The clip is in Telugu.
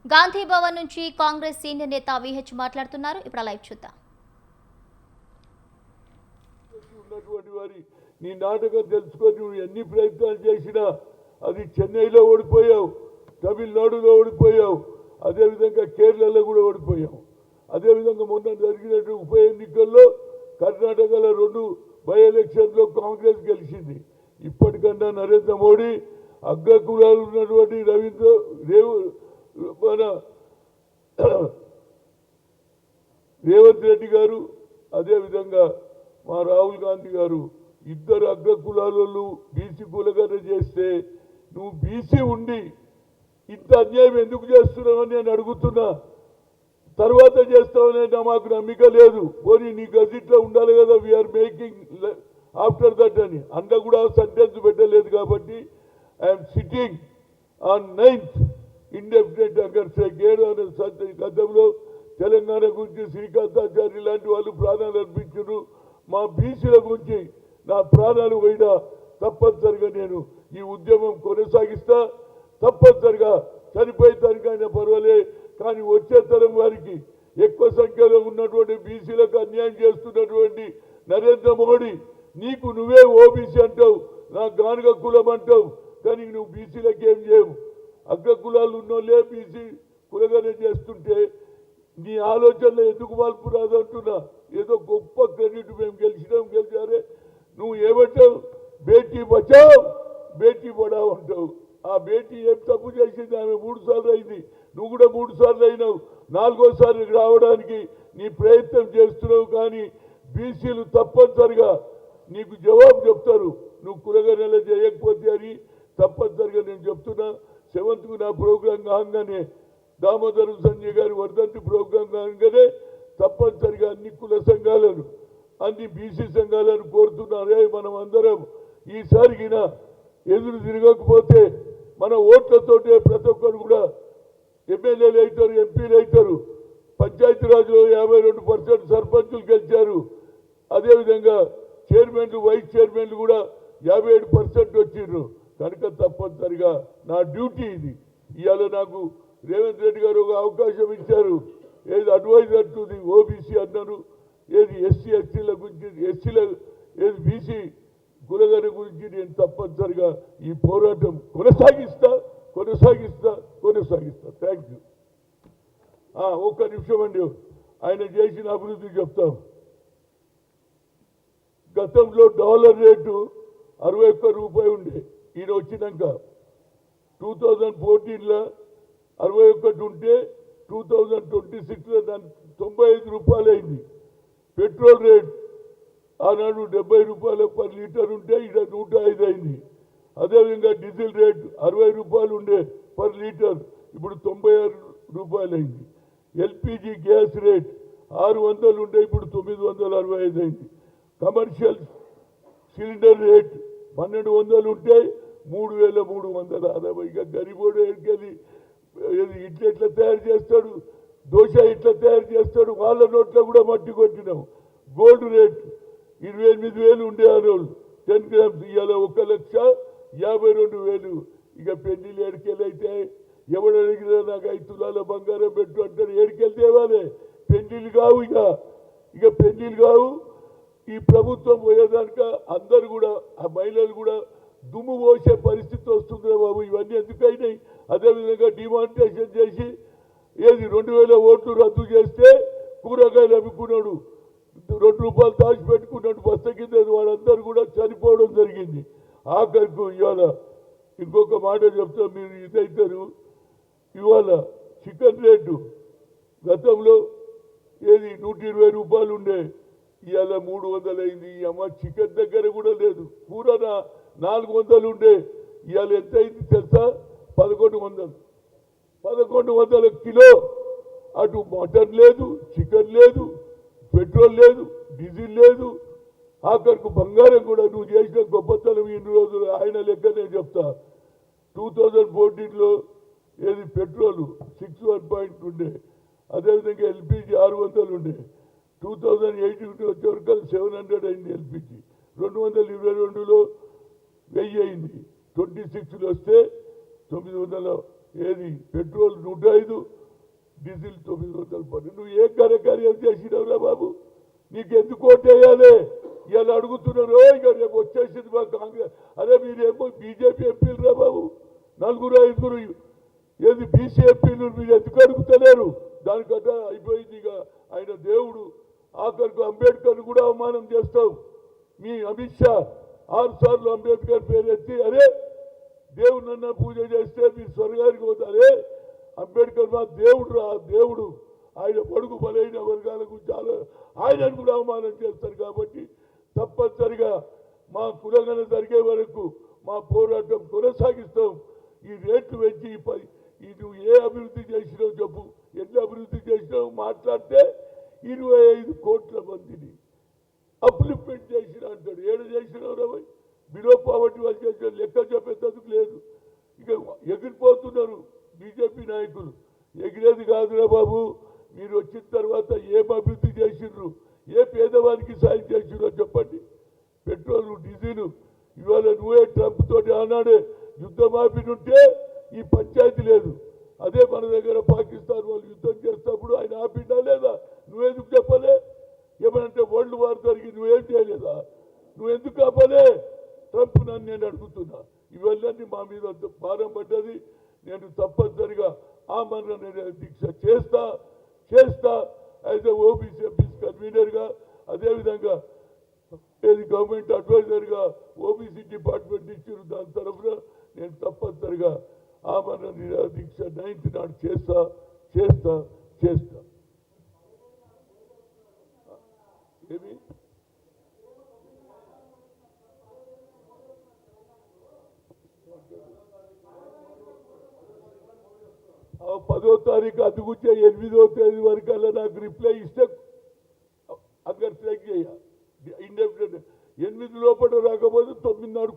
గాంధీ భవన్ నుంచి కాంగ్రెస్ సీనియర్ నేత విహెచ్ మాట్లాడుతున్నారు. ఇప్పుడు లైవ్ చూద్దాం. నీ నాటకం తెలుసుకొని నువ్వు ఎన్ని ప్రయత్నాలు చేసినా అది చెన్నైలో ఓడిపోయావు, తమిళనాడులో ఓడిపోయావు, అదేవిధంగా కేరళలో కూడా ఓడిపోయావు. అదేవిధంగా మొన్న జరిగినట్టు ఉప ఎన్నికల్లో కర్ణాటకలో 2 బై ఎలక్షన్లో కాంగ్రెస్ గెలిచింది. ఇప్పటికన్నా నరేంద్ర మోడీ అగ్రకులాలు ఉన్నటువంటి రేవంత్ రెడ్డి గారు, అదేవిధంగా మా రాహుల్ గాంధీ గారు ఇద్దరు అగ్రకులాలు బీసీ కులగన చేస్తే నువ్వు బీసీ ఉండి ఇంత అన్యాయం ఎందుకు చేస్తున్నావని నేను అడుగుతున్నా. తర్వాత చేస్తామనే మాకు నమ్మిక లేదు. పోనీ నీ గజిట్లో ఉండాలి కదా, వీఆర్ మేకింగ్ ఆఫ్టర్ దట్ అని. అంత కూడా సెంటెన్స్ పెట్టలేదు కాబట్టి I'm sitting on 9th indefinite గతంలో తెలంగాణ గురించి శ్రీకాంతాచార్య లాంటి వాళ్ళు ప్రాణాలు అర్పించారు. మా బీసీల గురించి నా ప్రాణాలు పోయినా తప్పనిసరిగా నేను ఈ ఉద్యమం కొనసాగిస్తా. తప్పనిసరిగా చనిపోయేదానికైనా పర్వాలే, కానీ వచ్చే తరం వారికి ఎక్కువ సంఖ్యలో ఉన్నటువంటి బీసీలకు అన్యాయం చేస్తున్నటువంటి నరేంద్ర మోడీ, నీకు నువ్వే ఓబీసీ అంటావు, నా గానుగ కులం అంటావు, కానీ నువ్వు బీసీలకు ఏం చేయవు. అగ్ర కులాలు ఉన్నోళ్ళే బీసీ కులగానే చేస్తుంటే నీ ఆలోచనలో ఎందుకు మార్పు రాదంటున్నా. ఏదో గొప్ప క్రెడిట్ మేము గెలిచారే, నువ్వు ఏమంటావు? బేటీ బచావ్ బేటీ పడావ్ అంటావు. ఆ బేటీ ఏం తప్పు చేసింది? ఆమె 3 సార్లు అయింది, నువ్వు కూడా 3 సార్లు అయినావు. 4వసారి రావడానికి నీ ప్రయత్నం చేస్తున్నావు, కానీ బీసీలు తప్పనిసరిగా నీకు జవాబు చెప్తారు నువ్వు కులగణన చేయకపోతే అని. తప్పనిసరిగా నేను చెప్తున్నా. 7th నా ప్రోగ్రాం కాగానే, దామోదరం సంజయ్ గారి వర్ధంతి ప్రోగ్రాం కాగానే తప్పనిసరిగా అన్ని కుల సంఘాలను, అన్ని బీసీ సంఘాలను కోరుతున్నారే, మనం అందరం ఈసారిగిన ఎదురు తిరగకపోతే మన ఓట్లతోటే ప్రతి ఒక్కరు కూడా ఎమ్మెల్యేలు అవుతారు, ఎంపీలు అవుతారు. పంచాయతీరాజ్లో 52% సర్పంచులు గెలిచారు. అదేవిధంగా చైర్మన్లు, వైస్ చైర్మన్లు కూడా 57% వచ్చిండ్రు. కనుక తప్పనిసరిగా నా డ్యూటీ ఇది. ఇవాళ నాకు రేవంత్ రెడ్డి గారు ఒక అవకాశం ఇచ్చారు. ఏది అడ్వైజర్ టు ది ఓబీసీ అన్నారు, ఏది ఎస్సీ ఎస్టీల గురించి, ఎస్సీల ఏది బీసీ కులగన గురించి నేను తప్పనిసరిగా ఈ పోరాటం కొనసాగిస్తా. Thank you. ఒక్క నిమిషం అండి, ఆయన చేసిన అభివృద్ధి చెప్తాం. గతంలో డాలర్ రేటు 61 రూపాయలు ఉండే, ఈయన వచ్చినాక 2014లో 61 ఉంటే 2026లో దాని 95 రూపాయలు అయింది. పెట్రోల్ రేట్ ఆనాడు 70 రూపాయలు పర్ లీటర్ ఉంటే ఇక్కడ 105 అయింది. అదేవిధంగా డీజిల్ రేట్ 60 రూపాయలు ఉండే పర్ లీటర్, ఇప్పుడు 96 రూపాయలు అయింది. ఎల్పిజి గ్యాస్ రేట్ 600 ఉంటే ఇప్పుడు 965 అయింది. కమర్షియల్ సిలిండర్ రేట్ 1200 ఉంటే 3360. ఇక గరిబోడు ఎక్కడి ఇట్లా ఎట్లా తయారు చేస్తాడు, దోశ ఇట్లా తయారు చేస్తాడు, వాళ్ళ నోట్లో కూడా మట్టి కొట్టినాం. గోల్డ్ రేట్ 28,000 ఉండే ఆ రోజు 10 గ్రామ్స్, ఇవాళ 1,52,000. ఇక పెళ్లిళ్ళు ఏడుకెళ్ళి అయితే ఎవడు అడిగినా నాకు 5 తులాల బంగారం పెట్టు అంటారు. ఏడుకెళ్ళి తేవాలే, పెళ్లిళ్ళు కావు. ఇక పెళ్లిళ్ళు కావు. ఈ ప్రభుత్వం పోయేదానిక అందరు కూడా, ఆ మహిళలు కూడా దుమ్ము పోసే పరిస్థితి వస్తుంది బాబు. ఇవన్నీ ఎందుకైనాయి? అదేవిధంగా డిమానిటైజేషన్ చేసి ఏది 2,000 ఓట్లు రద్దు చేస్తే కూరగాయలు అమ్ముకున్నాడు, 2 రూపాయలు దాచిపెట్టుకున్నాడు బస్త కింద, వాళ్ళందరూ కూడా చనిపోవడం జరిగింది. ఆఖరికి ఇవాళ ఇంకొక మాట చెప్తా, మీరు ఇదైతారు. ఇవాళ చికెన్ రేటు గతంలో ఏది 120 రూపాయలు ఉండే, ఇవాళ 300 అయింది. అమ్మ చికెన్ దగ్గర కూడా లేదు. కూర 400 ఉండే, ఇవాళ ఎంత అయింది తెలుసా? 1100 కిలో. అటు మటన్ లేదు, చికెన్ లేదు, పెట్రోల్ లేదు, డీజిల్ లేదు, ఆఖరికి బంగారం కూడా. నువ్వు చేసిన గొప్పతనం ఇన్ని రోజులు ఆయన లెక్క నేను చెప్తా. 2014లో ఏది పెట్రోల్ 61 ఉండే, అదేవిధంగా ఎల్పిజి 600 ఉండే. 2018 వచ్చేవరకు 700 అయింది ఎల్పిజి. 222లో 1000 అయింది. 26లో వస్తే 900 ఏది పెట్రోల్ 105, డీజిల్ 910. నువ్వు ఏం ఘనకార్యం చేసినావురా బాబు? నీకు ఎందుకు ఓటేయాలి? ఇవాళ అడుగుతున్నారు, ఇక రేపు వచ్చేసింది మా కాంగ్రెస్. అరే మీరేమో బీజేపీ ఎంపీలు రా బాబు, 4-5 ఏది బీసీ ఎంపీలు, మీరు ఎందుకు అడుగుతలేరు? దానికంటే అయిపోయింది. ఇక ఆయన దేవుడు, ఆఖరికి అంబేద్కర్ని కూడా అవమానం చేస్తావు. మీ అమిత్ షా 6 సార్లు అంబేద్కర్ పేరు ఎత్తి, అరే దేవుడినన్నా పూజ చేస్తే మీరు స్వర్గానికి పోతారే, అంబేద్కర్ మా దేవుడు రా, దేవుడు. ఆయన పొడుగు బలైన వర్గాలకు చాలా ఆయనను కూడా అవమానం చేస్తారు. కాబట్టి తప్పనిసరిగా మా కులగన జరిగే వరకు మా పోరాటం కొనసాగిస్తాం. ఈ రేట్లు పెంచి నువ్వు ఏ అభివృద్ధి చేసినావు చెప్పు, ఎన్ని అభివృద్ధి చేసినావు మాట్లాడితే 25 కోట్ల మందిని అప్లిమెంట్ చేసిన అంటాడు. ఏడు చేసినావు రాబోయ్, బిలో పావర్టీ వాళ్ళు చేసిన లెక్క చెప్పేందుకు లేదు. ఇక ఎగిరిపోతున్నారు బీజేపీ నాయకులు. ఎగిరేది కాదురా బాబు, మీరు వచ్చిన తర్వాత ఏం అభివృద్ధి చేసిండ్రు, ఏ పేదవానికి సాయం చేసిండ్రో చెప్పండి. పెట్రోలు, డీజిల్ ఇవాళ నువ్వే ట్రంప్ తోటి ఆనాడే యుద్ధం ఆపినుంటే ఈ పంచాయతీ లేదు. అదే మన దగ్గర పాకిస్తాన్ వాళ్ళు యుద్ధం చేసినప్పుడు ఆయన ఆపిండా లేదా? నువ్వెందుకు చెప్పలే? ఏమనంటే వరల్డ్ వార్ జరిగి నువ్వేం చేయలేదా? నువ్వెందుకు ఆపలే? ట్రంప్ నన్ను నేను అడుగుతున్నా. ఇవన్నీ మా మీద భారం పడ్డది. నేను తప్పనిసరిగా ఆ మరణ దీక్ష చేస్తా యాజ్ ఎ ఓబీసీ ఎంపీస్ కన్వీనర్గా, అదేవిధంగా ఏది గవర్నమెంట్ అడ్వైజర్గా ఓబీసీ డిపార్ట్మెంట్ ఇచ్చారు. దాని తరఫున నేను తప్పనిసరిగా ఆ మరణ దీక్ష 9th నాడు చేస్తా. ఏమి 10వ తారీఖు అందుకుంటే 8వ తేదీ వరకు నాకు రిప్లై ఇస్తే అక్కడ చెక్ చేయ. ఇండెఫినెట్ 8 లోపల రాకపోతే 9 నాడు